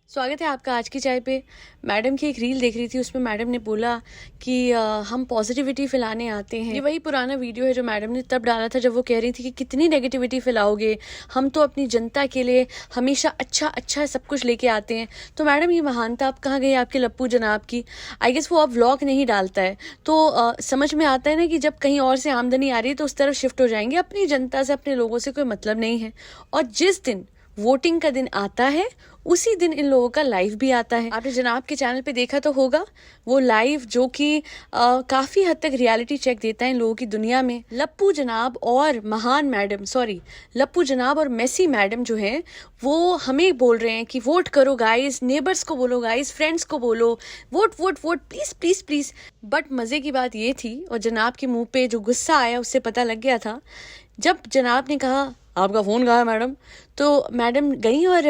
स्वागत है आपका आज की चाय पे। मैडम की एक रील देख रही थी, उसमें मैडम ने बोला कि हम पॉजिटिविटी फैलाने आते हैं। ये वही पुराना वीडियो है जो मैडम ने तब डाला था जब वो कह रही थी कि कितनी नेगेटिविटी फैलाओगे, हम तो अपनी जनता के लिए हमेशा अच्छा अच्छा सब कुछ लेके आते हैं। तो मैडम ये महानता अब कहाँ गई आपके लप्पू जनाब की? आई गेस वो अब व्लॉग नहीं डालता है, तो समझ में आता है ना कि जब कहीं और से आमदनी आ रही है तो उस तरफ शिफ्ट हो जाएंगे। अपनी जनता से, अपने लोगों से कोई मतलब नहीं है। और जिस दिन वोटिंग का दिन आता है उसी दिन इन लोगों का लाइव भी आता है। आपने जनाब के चैनल पे देखा तो होगा वो लाइव, जो कि काफी हद तक रियलिटी चेक देता है इन लोगों की दुनिया में। लप्पू जनाब और महान मैडम, सॉरी, लप्पू जनाब और मेसी मैडम जो है वो हमें बोल रहे हैं कि वोट करो गाइस, नेबर्स को बोलो गाइस, फ्रेंड्स को बोलो, vote vote vote please please please. But मजे की बात ये थी, और जनाब के मुंह पे जो गुस्सा आया उससे पता लग गया था, जब जनाब ने कहा आपका फोन कहाँ है मैडम, तो मैडम गई और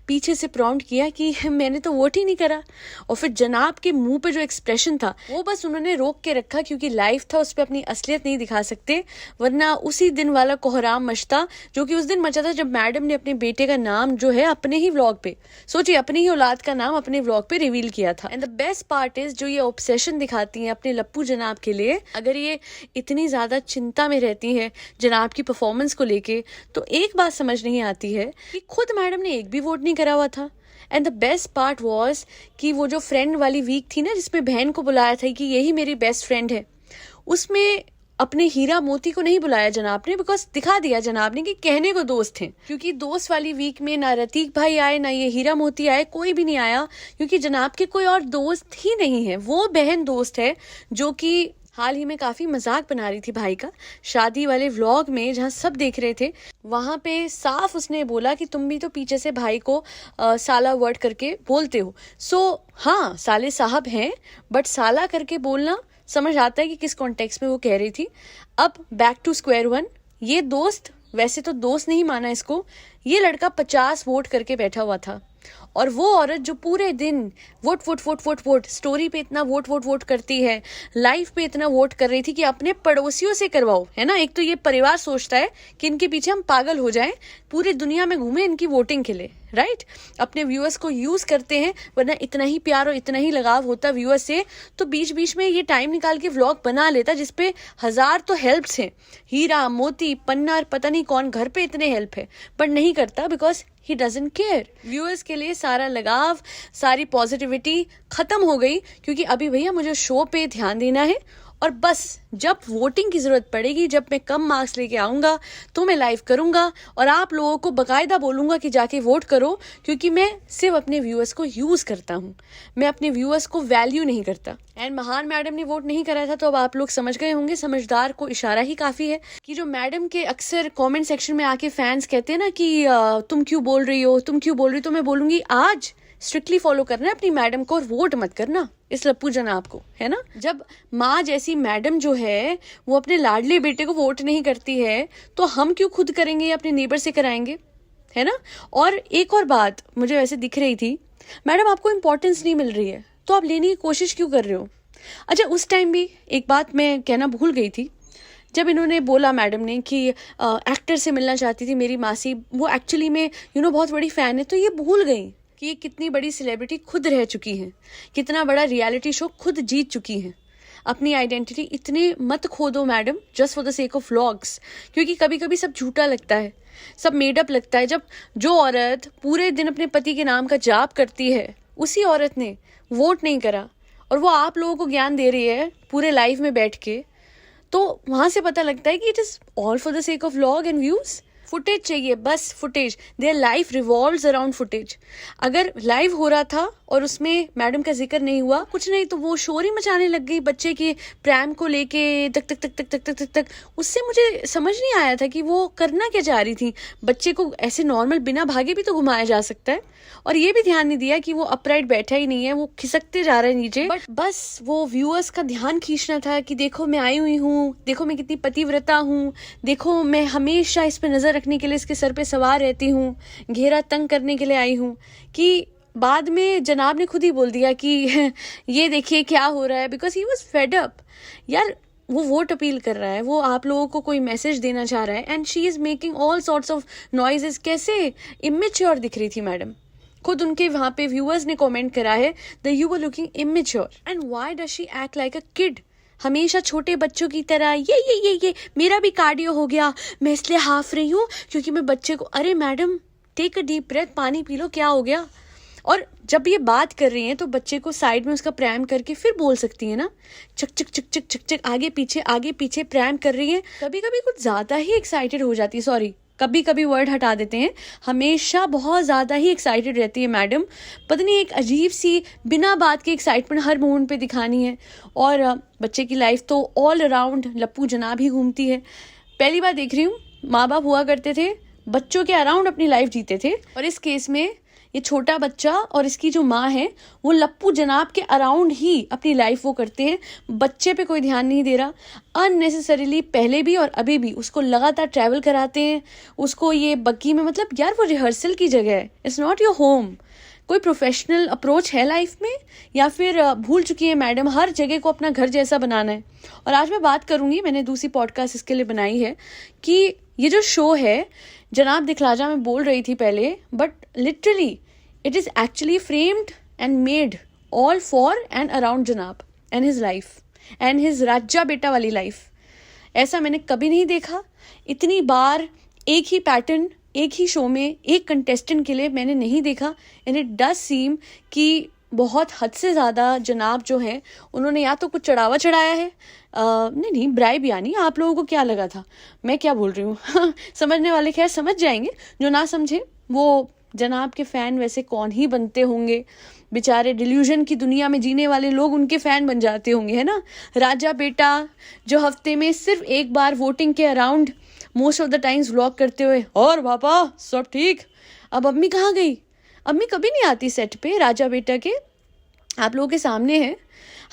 पीछे से प्रॉम्प्ट किया कि मैंने तो वोट ही नहीं करा। और फिर जनाब के मुंह पे जो एक्सप्रेशन था वो बस उन्होंने रोक के रखा, क्योंकि लाइव था, उस पर अपनी असलियत नहीं दिखा सकते, वरना उसी दिन वाला कोहराम मचता जो कि उस दिन मचा था जब मैडम ने अपने बेटे का नाम जो है अपने ही व्लॉग पे, सोचिए, अपनी ही औलाद का नाम अपने व्लॉग पे रिवील किया था। And the best part is, जो ये ऑब्सेशन दिखाती हैं अपने लप्पू जनाब के लिए, अगर ये इतनी ज्यादा चिंता में रहती है जनाब की परफॉर्मेंस को लेके, तो एक बात समझ नहीं आती है कि खुद मैडम ने एक भी वोट नहीं करा हुआ था। And the best part was कि वो जो फ्रेंड वाली वीक थी ना, जिसमें बहन को बुलाया था कि यही मेरी बेस्ट फ्रेंड है, उसमें अपने हीरा मोती को नहीं बुलाया जनाब ने, बिकॉज दिखा दिया जनाब ने कि कहने को दोस्त हैं। क्योंकि दोस्त वाली वीक में ना रतीक भाई आए, ना ये हीरा मोती आए, कोई भी नहीं आया, क्योंकि जनाब के कोई और दोस्त ही नहीं है। वो बहन दोस्त है जो कि हाल ही में काफी मजाक बना रही थी भाई का, शादी वाले व्लॉग में जहाँ सब देख रहे थे, वहां पे साफ उसने बोला कि तुम भी तो पीछे से भाई को साला वर्ड करके बोलते हो। सो हाँ, साले साहब हैं, बट साला करके बोलना समझ आता है कि किस कॉन्टेक्स्ट में वो कह रही थी। अब बैक टू स्क्वायर वन, ये दोस्त वैसे तो दोस्त नहीं माना इसको, ये लड़का 50 वोट करके बैठा हुआ था, और वो औरत जो पूरे दिन vote vote vote vote vote, story पे इतना वोट वोट वोट करती है, लाइव पे इतना वोट कर रही थी कि अपने पड़ोसियों से करवाओ, है ना। एक तो ये परिवार सोचता है कि इनके पीछे हम पागल हो जाएं, पूरी दुनिया में घूमे इनकी वोटिंग के लिए, राइट। अपने व्यूअर्स को यूज करते हैं, वरना इतना ही प्यार और इतना ही लगाव होता व्यूअर्स से तो बीच बीच में ये टाइम निकाल के व्लॉग बना लेता, जिसपे 1000 तो हेल्प्स हैं, हीरा मोती पन्ना पता नहीं कौन, घर पे इतने हेल्प है, बट नहीं करता because he doesn't care. Viewers के लिए सारा लगाव, सारी पॉजिटिविटी खत्म हो गई, क्योंकि अभी भैया मुझे शो पे ध्यान देना है, और बस जब वोटिंग की जरूरत पड़ेगी, जब मैं कम मार्क्स लेके आऊंगा तो मैं लाइव करूंगा और आप लोगों को बकायदा बोलूंगा कि जाके वोट करो, क्योंकि मैं सिर्फ अपने व्यूअर्स को यूज करता हूं, मैं अपने व्यूअर्स को वैल्यू नहीं करता। एंड महान मैडम ने वोट नहीं करा था, तो अब आप लोग समझ गए होंगे, समझदार को इशारा ही काफी है। कि जो मैडम के अक्सर कमेंट सेक्शन में आके फैंस कहते हैं ना कि तुम क्यों बोल रही हो, तुम क्यों बोल रही हो, तो मैं बोलूंगी आज स्ट्रिक्टली फॉलो करना है अपनी मैडम को, और वोट मत करना इस लप्पू जनाब को, है ना। जब माँ जैसी मैडम जो है वो अपने लाडले बेटे को वोट नहीं करती है, तो हम क्यों खुद करेंगे या अपने नेबर से कराएंगे, है ना। और एक और बात मुझे वैसे दिख रही थी, मैडम आपको इंपॉर्टेंस नहीं मिल रही है तो आप लेने की कोशिश क्यों कर रहे हो। अच्छा, उस टाइम भी एक बात मैं कहना भूल गई थी, जब इन्होंने बोला मैडम ने कि एक्टर से मिलना चाहती थी मेरी मासी, वो एक्चुअली में बहुत बड़ी फैन है, तो ये भूल गई कि ये कितनी बड़ी सेलिब्रिटी खुद रह चुकी हैं, कितना बड़ा रियलिटी शो खुद जीत चुकी हैं। अपनी आइडेंटिटी इतने मत खो दो madam, just for the sake of vlogs, क्योंकि कभी कभी सब झूठा लगता है, सब मेडअप लगता है। जब जो औरत पूरे दिन अपने पति के नाम का जाप करती है, उसी औरत ने वोट नहीं करा, और वो आप लोगों को ज्ञान दे रही है पूरे लाइव में बैठ के, तो वहां से पता लगता है कि it is all for the sake of vlog and views. Footage चाहिए, बस footage, their life revolves around footage. अगर लाइव हो रहा था और उसमें मैडम का जिक्र नहीं हुआ, कुछ नहीं, तो वो शोर ही मचाने लग गई बच्चे के प्रैम को लेके, तक तक तक तक तक तक तक तक। उससे मुझे समझ नहीं आया था कि वो करना क्या चाह रही थी। बच्चे को ऐसे नॉर्मल बिना भागे भी तो घुमाया जा सकता है, और ये भी ध्यान नहीं दिया कि वो अपराइट बैठा ही नहीं है, वो खिसकते जा रहे हैं नीचे। बट बस वो व्यूअर्स का ध्यान खींचना था कि देखो मैं आई हुई हूँ, देखो मैं कितनी पतिव्रता हूँ, देखो मैं हमेशा इस पे नजर रखने के लिए इसके सर पे सवार रहती हूँ, घेरा तंग करने के लिए आई हूँ। कि बाद में जनाब ने खुद ही बोल दिया कि ये देखिए क्या हो रहा है, because he was fed up. यार वो वोट अपील कर रहा है, वो आप लोगों को कोई मैसेज देना चाह रहा है, and she is making all sorts of noises. कैसे इमेच्योर दिख रही थी मैडम, खुद उनके वहाँ पे व्यूअर्स ने कमेंट करा है that you were looking immature and why does she act like a kid. हमेशा छोटे बच्चों की तरह ये मेरा भी कार्डियो हो गया, मैं इसलिए हाफ रही हूँ क्योंकि मैं बच्चे को, अरे madam take a deep breath, पानी पी लो, क्या हो गया। और जब ये बात कर रही हैं तो बच्चे को साइड में उसका प्रैम करके फिर बोल सकती है ना, चक चक चक चक चक चक, आगे पीछे प्रैम कर रही है। कभी कभी कुछ ज़्यादा ही एक्साइटेड हो जाती है, सॉरी कभी कभी वर्ड हटा देते हैं, हमेशा बहुत ज़्यादा ही एक्साइटेड रहती है मैडम। पता नहीं एक अजीब सी बिना बात की एक्साइटमेंट हर मोमेंट पे दिखानी है। और बच्चे की लाइफ तो ऑल अराउंड लप्पू जनाब ही घूमती है। पहली बार देख रही हूँ, माँ बाप हुआ करते थे बच्चों के अराउंड अपनी लाइफ जीते थे, और इस केस में ये छोटा बच्चा और इसकी जो माँ है वो लप्पू जनाब के अराउंड ही अपनी लाइफ वो करते हैं। बच्चे पे कोई ध्यान नहीं दे रहा, अननेसेसरीली पहले भी और अभी भी उसको लगातार ट्रैवल कराते हैं, उसको ये बग्गी में, मतलब यार वो रिहर्सल की जगह है, इट्स नॉट योर होम। कोई प्रोफेशनल अप्रोच है लाइफ में, या फिर भूल चुकी है मैडम हर जगह को अपना घर जैसा बनाना है। और आज मैं बात करूंगी, मैंने दूसरी पॉडकास्ट इसके लिए बनाई है, कि ये जो शो है जनाब दिखलाजा, मैं बोल रही थी पहले, but literally it is actually framed and made all for and around जनाब and his life and his राजा बेटा वाली लाइफ। ऐसा मैंने कभी नहीं देखा। इतनी बार एक ही पैटर्न एक ही शो में एक कंटेस्टेंट के लिए मैंने नहीं देखा। एंड इट डज सीम कि बहुत हद से ज़्यादा जनाब जो है उन्होंने या तो कुछ चढ़ावा चढ़ाया है, नहीं ब्राइब, यानी आप लोगों को क्या लगा था, मैं क्या बोल रही हूँ समझने वाले खैर समझ जाएंगे, जो ना समझे वो जनाब के फ़ैन वैसे कौन ही बनते होंगे, बेचारे डिल्यूजन की दुनिया में जीने वाले लोग उनके फ़ैन बन जाते होंगे, है ना। राजा बेटा जो हफ्ते में सिर्फ एक बार वोटिंग के around most of the times vlog करते हुए, और पापा सब ठीक। अब अम्मी कहाँ गई, अम्मी कभी नहीं आती सेट पे राजा बेटा के, आप लोगों के सामने है,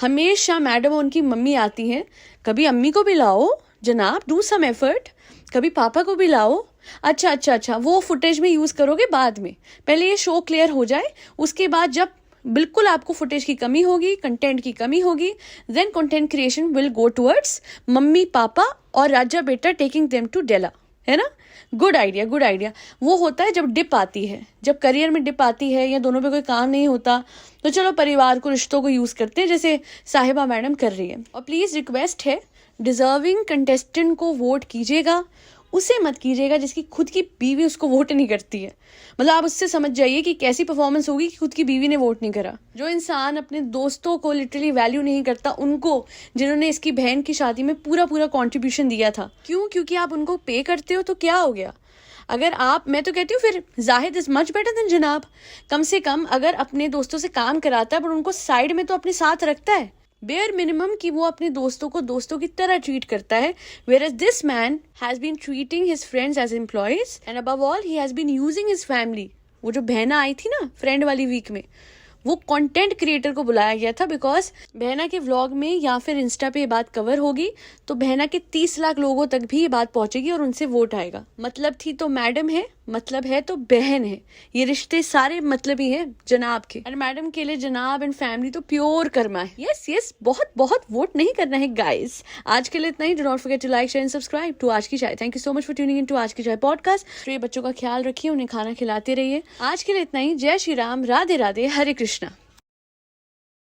हमेशा मैडम और उनकी मम्मी आती हैं। कभी अम्मी को भी लाओ जनाब, डू सम एफर्ट, कभी पापा को भी लाओ। अच्छा, वो फुटेज में यूज़ करोगे बाद में, पहले ये शो क्लियर हो जाए, उसके बाद जब बिल्कुल आपको फुटेज की कमी होगी, कंटेंट की कमी होगी, then content creation will go towards mummy papa और राजा बेटा टेकिंग देम टू डेला, है ना। Good idea. वो होता है जब डिप आती है, जब करियर में डिप आती है या दोनों पे कोई काम नहीं होता, तो चलो परिवार को, रिश्तों को यूज़ करते हैं, जैसे साहिबा मैडम कर रही है। और प्लीज़ रिक्वेस्ट है, डिजर्विंग कंटेस्टेंट को वोट कीजिएगा, उसे मत कीजिएगा जिसकी खुद की बीवी उसको वोट नहीं करती है। मतलब आप उससे समझ जाइए कि कैसी परफॉर्मेंस होगी कि खुद की बीवी ने वोट नहीं करा। जो इंसान अपने दोस्तों को लिटरली वैल्यू नहीं करता, उनको जिन्होंने इसकी बहन की शादी में पूरा कंट्रीब्यूशन दिया था, क्यों, क्योंकि आप उनको पे करते हो, तो क्या हो गया। अगर आप, मैं तो कहती हूँ फिर Zahid is much better than जनाब। कम से कम अगर अपने दोस्तों से काम कराता है पर उनको साइड में तो अपने साथ रखता है, बेयर मिनिमम कि वो अपने दोस्तों को दोस्तों की तरह ट्रीट करता है। Whereas this man has been treating his friends as employees and above all he has been using his family. वो जो बहना आई थी ना फ्रेंड वाली वीक में, वो कंटेंट क्रिएटर को बुलाया गया था बिकॉज बहना के व्लॉग में या फिर इंस्टा पे ये बात कवर होगी तो बहना के 30 लाख लोगों तक भी ये बात पहुंचेगी और उनसे वोट आएगा। मतलब थी तो मैडम है, मतलब है तो बहन है, ये रिश्ते सारे मतलब ही है जनाब के। और मैडम के लिए जनाब एंड फैमिली तो प्योर कर्मा है। यस, बहुत वोट नहीं करना है गाइस। आज के लिए इतना ही। Do not forget to like share and subscribe to Aaj Ki Chai. Thank you so much for tuning in to Aaj Ki चाय पॉडकास्ट। तो बच्चों का ख्याल रखिए, उन्हें खाना खिलाते रहिए। आज के लिए इतना ही। जय श्री राम, राधे राधे, हरे कृष्णा।